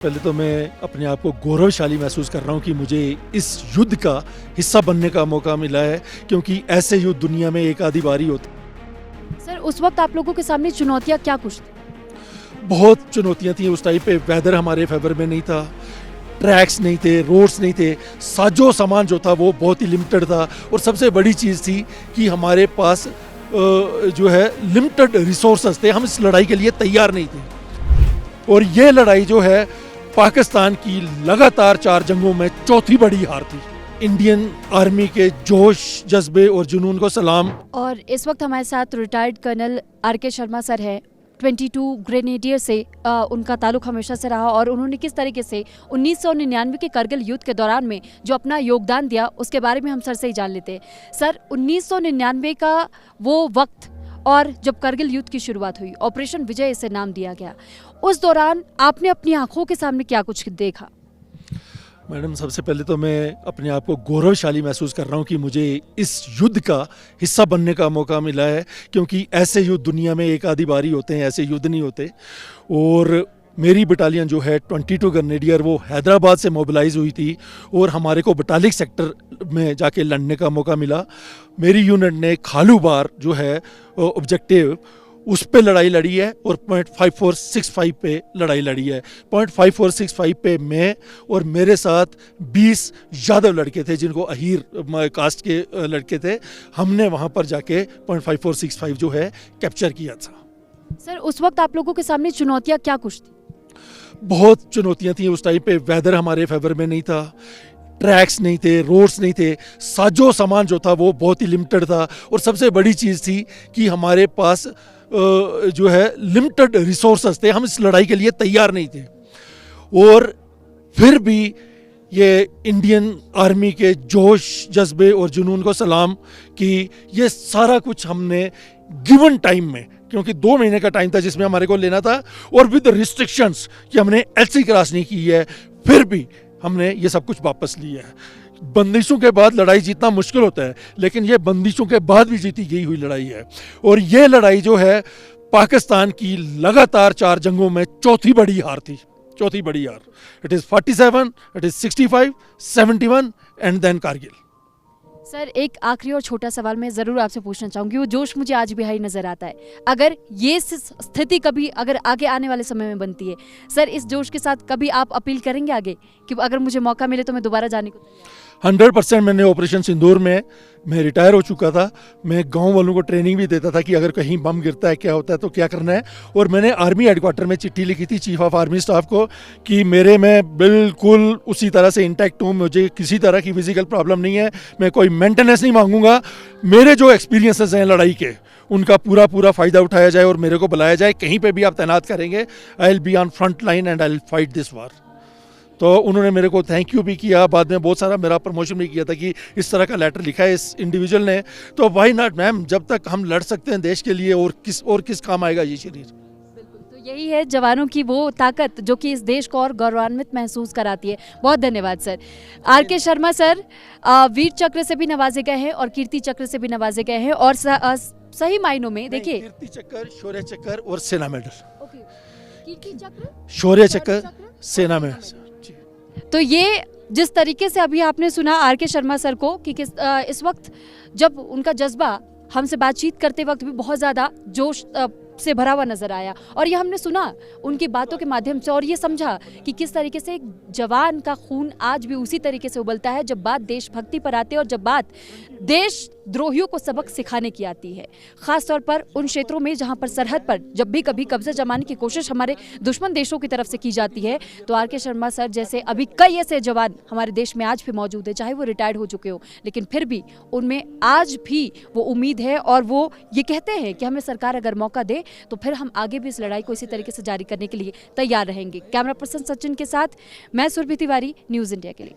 पहले तो मैं अपने आप को गौरवशाली महसूस कर रहा हूँ कि मुझे इस युद्ध का हिस्सा बनने का मौका मिला है, क्योंकि ऐसे युद्ध दुनिया में एक आधी बारी होते। सर, उस वक्त आप लोगों के सामने चुनौतियाँ क्या कुछ थी? बहुत चुनौतियाँ थी उस टाइम पे। वेदर हमारे फेवर में नहीं था, ट्रैक्स नहीं थे, रोड्स नहीं थे, साजो सामान जो था वो बहुत ही लिमिटेड था। और सबसे बड़ी चीज़ थी कि हमारे पास जो है लिमिटेड रिसोर्सेस थे। हम इस लड़ाई के लिए तैयार नहीं थे। और ये लड़ाई जो है पाकिस्तान की लगातार 4 जंगों में चौथी बड़ी हार थी। इंडियन आर्मी के जोश, जज्बे और जुनून को सलाम। और इस वक्त हमारे साथ retired colonel R K. Sharma sir हैं। 22 ग्रेनेडियर से उनका ताल्लुक हमेशा से रहा और उन्होंने किस तरीके से 1999 के करगिल युद्ध के दौरान में जो अपना योगदान दिया उसके बारे में हम सर से ही जान लेते हैं। सर, 1999 का वो वक्त और जब करगिल युद्ध की शुरुआत हुई, ऑपरेशन विजय इसे नाम दिया गया, उस दौरान आपने अपनी आंखों के सामने क्या कुछ देखा? मैडम, सबसे पहले तो मैं अपने आप को गौरवशाली महसूस कर रहा हूँ कि मुझे इस युद्ध का हिस्सा बनने का मौका मिला है, क्योंकि ऐसे युद्ध दुनिया में एक आधी बारी होते हैं, ऐसे युद्ध नहीं होते। और मेरी बटालियन जो है 22 ग्रेनेडियर वो हैदराबाद से मोबिलाइज हुई थी और हमारे को बटालिक सेक्टर में जाके लड़ने का मौका मिला। मेरी यूनिट ने खालूबार जो है ऑब्जेक्टिव उस पे लड़ाई लड़ी है और 0.5465 पे लड़ाई लड़ी है। 0.5465 पे मैं और मेरे साथ 20 यादव लड़के थे जिनको अहीर कास्ट के लड़के थे। हमने वहाँ पर जाके 0.5465 जो है कैप्चर किया था। सर, उस वक्त आप लोगों के सामने चुनौतियाँ क्या कुछ थी? बहुत चुनौतियाँ थी उस टाइम पे। वेदर हमारे फेवर में नहीं था, ट्रैक्स नहीं थे, रोड्स नहीं थे, साजो सामान जो था वो बहुत ही लिमिटेड था। और सबसे बड़ी चीज़ थी कि हमारे पास जो है लिमिटेड रिसोर्सेस थे। हम इस लड़ाई के लिए तैयार नहीं थे। और फिर भी ये इंडियन आर्मी के जोश, जज्बे और जुनून को सलाम कि ये सारा कुछ हमने गिवन टाइम में, क्योंकि 2 महीने का टाइम था जिसमें हमारे को लेना था, और विद रिस्ट्रिक्शंस कि हमने एलसी क्रॉस नहीं की है, फिर भी हमने ये सब कुछ वापस लिया है। बंदिशों के बाद लड़ाई जीतना मुश्किल होता है, लेकिन ये बंदिशों के बाद भी जीती गई हुई लड़ाई है। और ये लड़ाई जो है पाकिस्तान की लगातार 4 जंगों में चौथी बड़ी हार थी, चौथी बड़ी हार। It is 47, it is 65, 71 and then Kargil. Sir, एक आखिरी और छोटा सवाल मैं ज़रूर आपसे पूछना चाहूँगी। वो जोश मुझे आज भी हाई नज़र आता है। अगर ये स्थिति कभी अगर आगे आने वाले समय में बनती है, सर, इस जोश के साथ कभी आप अपील करेंगे आगे कि अगर मुझे मौका मिले तो मैं दोबारा जाने को? 100% मैंने ऑपरेशन सिंदूर में, मैं रिटायर हो चुका था, मैं गांव वालों को ट्रेनिंग भी देता था कि अगर कहीं बम गिरता है क्या होता है तो क्या करना है। और मैंने आर्मी हेडक्वार्टर में चिट्ठी लिखी थी चीफ ऑफ आर्मी स्टाफ को कि मेरे में बिल्कुल उसी तरह से इंटैक्ट हूँ, मुझे किसी तरह की फिजिकल प्रॉब्लम नहीं है, मैं कोई मेंटेनेंस नहीं मांगूंगा। मेरे जो एक्सपीरियंसेस हैं लड़ाई के, उनका पूरा फ़ायदा उठाया जाए और मेरे को बुलाया जाए। कहीं पर भी आप तैनात करेंगे, I will be on front line and I will fight this वार। तो उन्होंने मेरे को थैंक यू भी किया, बाद में बहुत सारा मेरा प्रमोशन भी किया था कि इस तरह का लेटर लिखा है इस इंडिविजुअल ने। तो व्हाई नॉट मैम, जब तक हम लड़ सकते हैं देश के लिए, और किस काम आएगा ये शरीर। बिल्कुल, तो यही है जवानों की वो ताकत जो कि इस देश को और गौरवान्वित महसूस कराती है। बहुत धन्यवाद सर। आर.के. शर्मा सर वीर चक्र से भी नवाजे गए हैं और कीर्ति चक्र से भी नवाजे गए हैं। और सही मायनों में देखिए, कीर्ति चक्र, शौर्य चक्र और सेना मेडल। कीर्ति चक्र, शौर्य चक्र, सेना मेडल। तो ये जिस तरीके से अभी आपने सुना आर.के. शर्मा सर को कि इस वक्त जब उनका जज्बा हमसे बातचीत करते वक्त भी बहुत ज़्यादा जोश से भरा हुआ नजर आया, और ये हमने सुना उनकी बातों के माध्यम से, और ये समझा कि किस तरीके से एक जवान का खून आज भी उसी तरीके से उबलता है जब बात देशभक्ति पर आती है और जब बात देशद्रोहियों को सबक सिखाने की आती है, खासतौर पर उन क्षेत्रों में जहां पर सरहद पर जब भी कभी कब्जा जमाने की कोशिश हमारे दुश्मन देशों की तरफ से की जाती है, तो आर.के. शर्मा सर जैसे अभी कई ऐसे जवान हमारे देश में आज भी मौजूद है, चाहे वो रिटायर्ड हो चुके हो, लेकिन फिर भी उनमें आज भी वो उम्मीद है और वो ये कहते हैं कि हमें सरकार अगर मौका दे तो फिर हम आगे भी इस लड़ाई को इसी तरीके से जारी करने के लिए तैयार रहेंगे। कैमरा पर्सन सचिन के साथ मैं सुरभि तिवारी, न्यूज़ इंडिया के लिए।